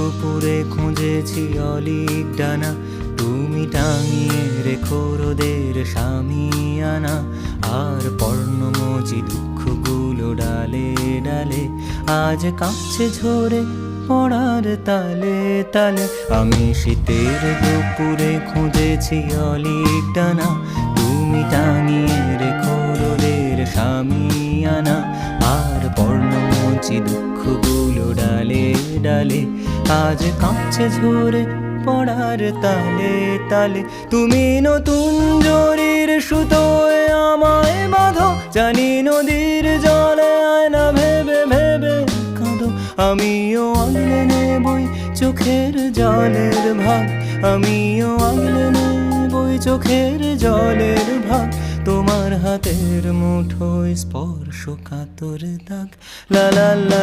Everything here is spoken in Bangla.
দুপুরে খুঁজেছি অলিক ডানা, তুমি টাঙিয়ে রেখো রোদের সামিয়ানা। আর পর্ণমোচী দুঃখগুলো ডালে ডালে আজ কাঁপছে ঝরে পড়ার তালে তালে। আমি শীতের দুপুরে খুঁজেছি অলিক ডানা, তুমি টাঙিয়ে রেখো রোদের সামিয়ানা। আর পর্ণমোচী দুঃখগুলো ডালে ডালে আজ কাঁপছে ঝরে পড়ার তালে তালে। তুমি নতুন জরির সুতোয় আমায় বাঁধো, জানি নদীর জলে আয়না ভেবে ভেবে কাঁদো। আমিও আগলে নেবই চোখের জলের ভাগ, আমিও আগলে নেবই চোখের জলের ভাগ। তোমার হাতের মুঠোয় স্পর্শ কাতর দাগ, লা লা লা